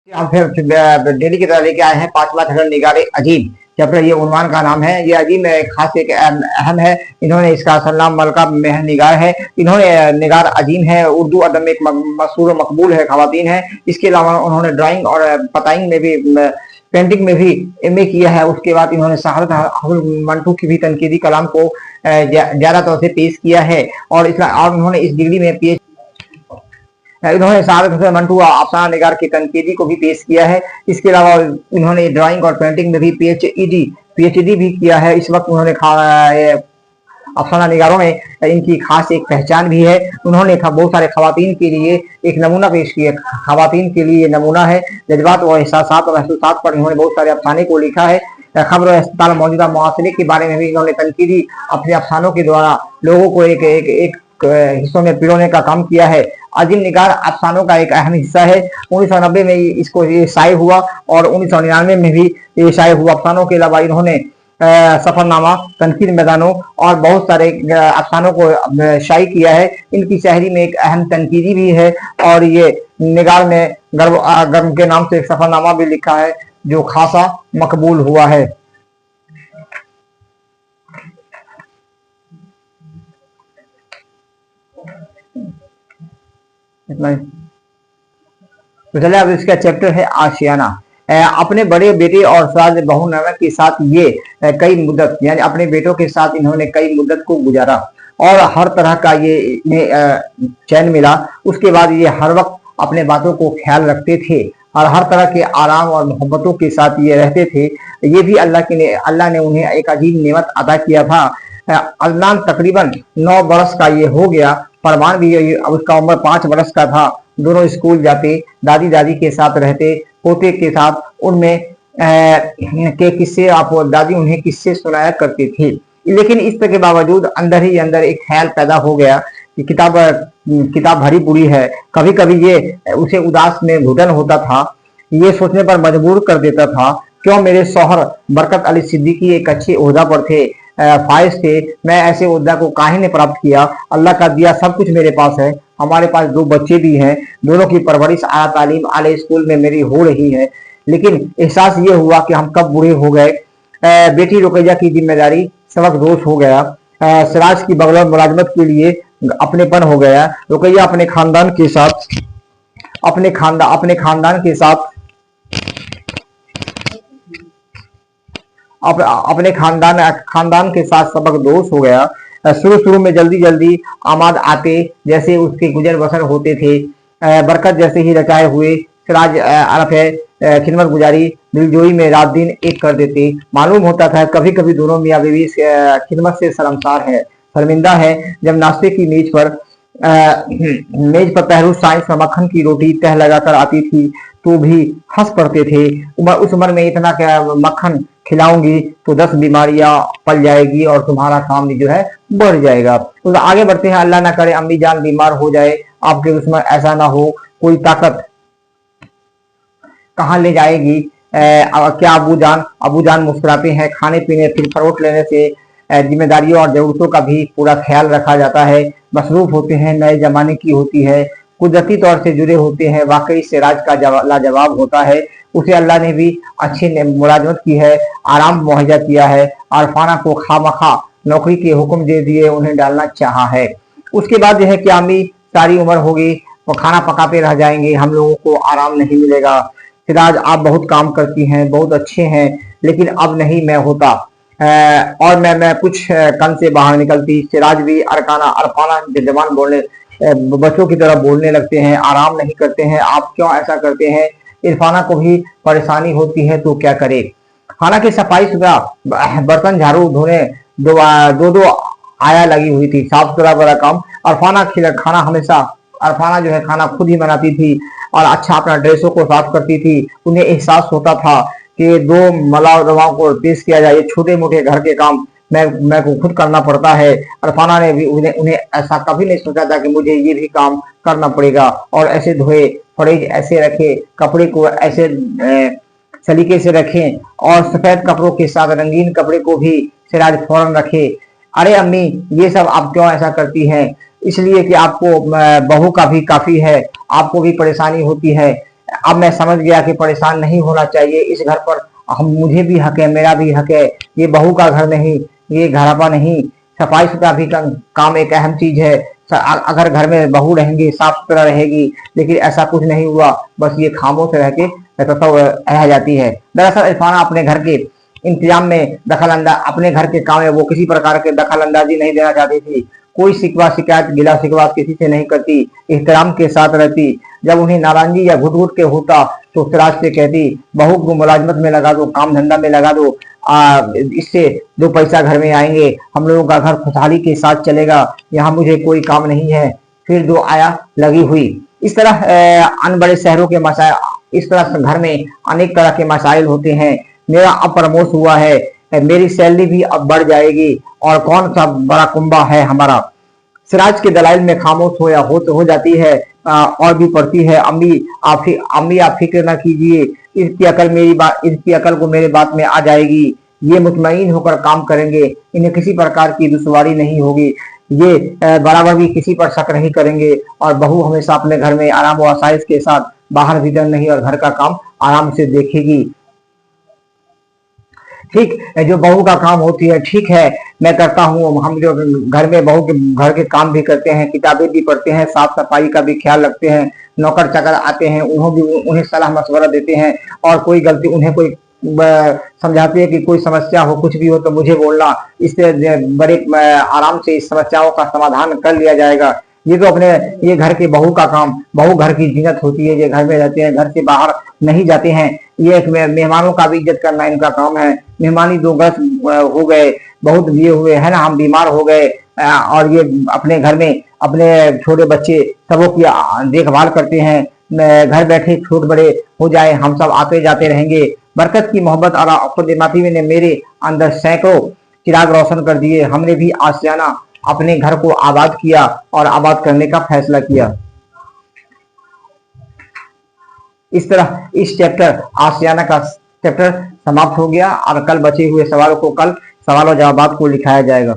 हम फिर डेली की तरह लेके आए हैं पांचवा धर्म निगारे अजीम चैप्टर। ये उन्वान का नाम है। ये अजीम खास एक अहम है। इन्होंने इसका असल नाम मलका मेहर निगार है। इन्होंने निगार अजीम है, उर्दू अदब में एक मशहूर मकबूल है खवातीन है। इसके अलावा उन्होंने ड्राइंग और पताइंग में भी, पेंटिंग में भी एमए किया है। उसके बाद इन्होंने शहादत हफुल मंटू की भी तनकीदी कलाम को ज्यादा तौर से पेश किया है और उन्होंने इस डिग्री में पीएच इन्होंने शहादत हसन मंटू अफसाना निगार की तनकीदी को भी पेश किया है। इसके अलावा इन्होंने ड्राइंग और पेंटिंग में भी पीएचडी भी किया है। इस वक्त उन्होंने अफसाना निगारों में इनकी खास एक पहचान भी है। उन्होंने बहुत सारे खवातीन के लिए एक नमूना पेश किया। खवातीन के लिए नमूना है। जज्बात और एहसासात और महसूसात पर इन्होंने बहुत सारे अफसाने को लिखा है। खबर अस्पताल मौजूदा मुआसरे के बारे में भी इन्होंने तनकीदी अपने अफसानों के द्वारा लोगों को एक हिस्सों में पिरोने का काम किया है। अजीम निगार अफसानों का एक अहम हिस्सा है। 1990 में इसको शाये हुआ और 1999 में भी ये शाये हुआ। अफसानों के अलावा इन्होंने सफरनामा, तनकीद मैदानों और बहुत सारे अफसानों को शाये किया है। इनकी शायरी में एक अहम तनकीदी भी है और ये निगार में गर्व के नाम से एक सफरनामा भी लिखा है जो खासा मकबूल हुआ है। इतना ही। तो चलिए अब इसका चैप्टर है आशियाना। अपने बड़े बेटे और साज बहू नवा के साथ ये कई मुद्दत, यानी अपने बेटों के साथ इन्होंने कई मुद्दत को गुजारा और हर तरह का ये चैन मिला। उसके बाद ये हर वक्त अपने बातों को ख्याल रखते थे और हर तरह के आराम और मोहब्बतों के साथ ये रहते थे। ये भी अल्लाह ने उन्हें एक अजीब नेमत अदा किया था। अदनान तकरीबन 9 बरस का ये हो गया। फरमान भी उसका उम्र 5 बरस का था। दोनों स्कूल जाते, दादी के साथ रहते, पोते के साथ उनमें के किस्से दादी उन्हें किस्से सुनाया करती थी। लेकिन इस के बावजूद अंदर ही अंदर एक ख्याल पैदा हो गया कि किताब भरी पूरी है। कभी कभी ये उसे उदास में घुटन होता था। ये सोचने पर मजबूर कर देता था, क्यों मेरे शौहर बरकत अली सिद्दीकी एक अच्छे ओहदा पर थे, फायज थे, मैं ऐसे ओहदा को काहे ने प्राप्त किया। अल्लाह का दिया सब कुछ मेरे पास है। हमारे पास 2 बच्चे भी हैं। दोनों की परवरिश आला तालीम आले स्कूल में मेरी हो रही है। लेकिन एहसास ये हुआ कि हम कब बूढ़े हो गए। बेटी रुकैया की जिम्मेदारी सबक दोष हो गया। सिराज की बगलौर मुलाजमत के लिए अपनेपन हो गया। रुकैया अपने खानदान के साथ सबक दोष हो गया। शुरू में जल्दी आमाद आते जैसे उसके गुजर बसर होते थे। बरकत जैसे ही रचाए हुए सिराज अरफ है खिदमत गुजारी दिलजोई में रात दिन एक कर देते। मालूम होता था कभी कभी दोनों मियाँ बीवी खिदमत से शर्मिंदा है। जब नाश्ते की मेज पर पहरू साइंस में मक्खन की रोटी तह लगाकर आती थी तो भी हंस पड़ते थे। उस उम्र में इतना क्या मक्खन खिलाऊंगी तो 10 बीमारियां पल जाएगी और तुम्हारा काम जो है बढ़ जाएगा। तो आगे बढ़ते हैं। अल्लाह ना करे अम्मी जान बीमार हो जाए, आपके उसमें ऐसा ना हो, कोई ताकत कहाँ ले जाएगी। क्या अबू जान मुस्कुराते हैं। खाने पीने फिर फरोट लेने से जिम्मेदारियों और जरूरतों का भी पूरा ख्याल रखा जाता है। मसरूफ होते हैं, नए जमाने की होती है, कुदरती तौर से जुड़े होते हैं। वाकई सिराज का लाजवाब होता है। उसे अल्लाह ने भी अच्छी मुलाजमत की है, आराम मुहैया किया है। अरफाना को खामखा नौकरी के हुक्म दे दिए, उन्हें डालना चाहा है। उसके बाद जो है कि अम्मी सारी उम्र होगी, वो खाना पकाते रह जाएंगे, हम लोगों को आराम नहीं मिलेगा। सिराज आप बहुत काम करती हैं, बहुत अच्छे हैं, लेकिन अब नहीं मैं होता। और मैं कुछ कन से बाहर निकलती। सिराज भी अरफाना जवान बोलने बच्चों की तरह बोलने लगते हैं, आराम नहीं करते हैं, आप क्यों ऐसा करते हैं। इरफाना को भी परेशानी होती है तो क्या करे। खाना की सफाई सुथरा, बर्तन झाड़ू धोने दो आया लगी हुई थी, साफ सुथरा बड़ा काम। अरफाना जो है खाना खुद ही बनाती थी और अच्छा अपना ड्रेसों को साफ करती थी। उन्हें एहसास होता था कि 2 मलाजमाओं को पेश किया जाए, छोटे मोटे घर के काम मैं को खुद करना पड़ता है। अरफाना ने भी उन्हें ऐसा कभी नहीं सोचा था कि मुझे ये भी काम करना पड़ेगा और ऐसे धोए, फरेज ऐसे रखे, कपड़े को ऐसे सलीके से रखें और सफेद कपड़ों के साथ रंगीन कपड़े को भी सिराज फौरन रखे। अरे अम्मी ये सब आप क्यों ऐसा करती हैं। इसलिए कि आपको बहू का भी काफी है, आपको भी परेशानी होती है। अब मैं समझ गया कि परेशान नहीं होना चाहिए। इस घर पर हम मुझे भी हक है, मेरा भी हक है। ये बहू का घर नहीं, ये घरपा नहीं। सफाई सुथरा भी काम एक अहम चीज है। अगर घर में बहू रहेंगी, साफ सुथरा रहेगी, लेकिन ऐसा कुछ नहीं हुआ। बस ये खामोश रह के तो रह जाती है। दरअसल इरफाना अपने घर के इंतजाम में दखल अंदाज, अपने घर के काम में वो किसी प्रकार के दखल अंदाजी नहीं देना चाहती थी। कोई शिकवा शिकायत गिला शिकवा किसी से नहीं करती, एहतराम के साथ रहती। जब उन्हें नाराजगी या घुट घुट के होता तो सिराज से कहती, बहू को मुलाजमत में लगा दो, काम धंधा में लगा दो, इससे दो पैसा घर में आएंगे, हम लोगों का घर खुशहाली के साथ चलेगा, यहाँ मुझे कोई काम नहीं है। फिर दो आया लगी हुई। इस तरह अन्य बड़े शहरों के मसाइल, इस तरह घर में अनेक तरह के मसाइल होते हैं। मेरा अब प्रमोश हुआ है, मेरी सैलरी भी अब बढ़ जाएगी, और कौन सा बड़ा कुंबा है हमारा। सिराज के दलाइल में खामोश हो जाती है। और भी पढ़ती है, अम्मी आप फिक्र ना कीजिए, इसकी अकल को मेरे बात में आ जाएगी। ये मुतमईन होकर काम करेंगे, इन्हें किसी प्रकार की दुश्वारी नहीं होगी। ये बराबर भी किसी पर शक नहीं करेंगे, और बहू हमेशा अपने घर में आराम व आसाइश के साथ, बाहर भीतर नहीं, और घर का काम आराम से देखेगी। ठीक जो बहू का काम होती है, ठीक है मैं करता हूँ। हम जो घर में बहू के घर के काम भी करते हैं, किताबें भी पढ़ते हैं, साफ सफाई का भी ख्याल रखते हैं। नौकर चाकर आते हैं, उन्हें सलाह मशवरा देते हैं, और कोई गलती उन्हें कोई समझाते हैं कि कोई समस्या हो, कुछ भी हो तो मुझे बोलना, इससे बड़े आराम से इस समस्याओं का समाधान कर लिया जाएगा। ये तो अपने, ये घर के बहू का काम, बहू घर की जीनत होती है। ये घर में रहते हैं, घर से बाहर नहीं जाते हैं। ये एक मेहमानों का भी इज्जत करना इनका काम है। मेहमानी दो गलत हो गए, बहुत ये हुए है ना, हम बीमार हो गए, और ये अपने घर में अपने छोटे बच्चे सबों की देखभाल करते हैं। घर बैठे छोट बड़े हो जाए, हम सब आते जाते रहेंगे। बरकत की मोहब्बत और खुदमाती ने मेरे अंदर सैकड़ों चिराग रोशन कर दिए। हमने भी आशियाना अपने घर को आबाद किया और आबाद करने का फैसला किया। इस तरह इस चैप्टर आशियाना का चैप्टर समाप्त हो गया, और कल बचे हुए सवालों को, कल सवाल और जवाब को लिखाया जाएगा।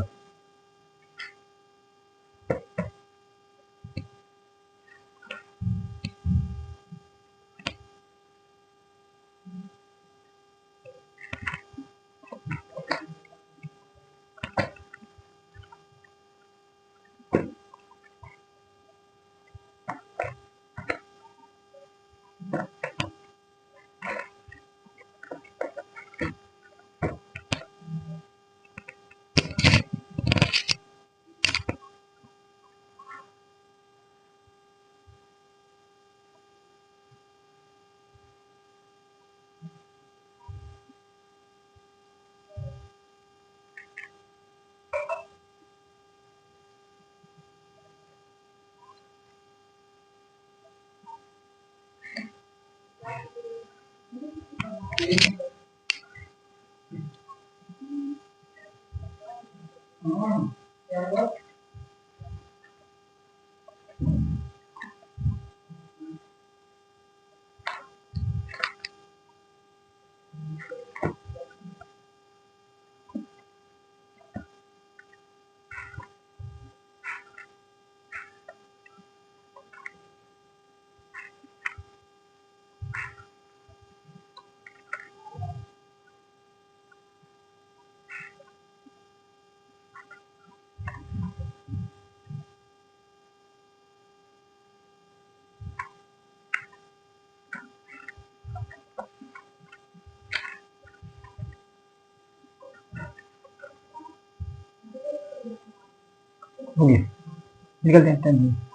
हो गया, निकलते हैं।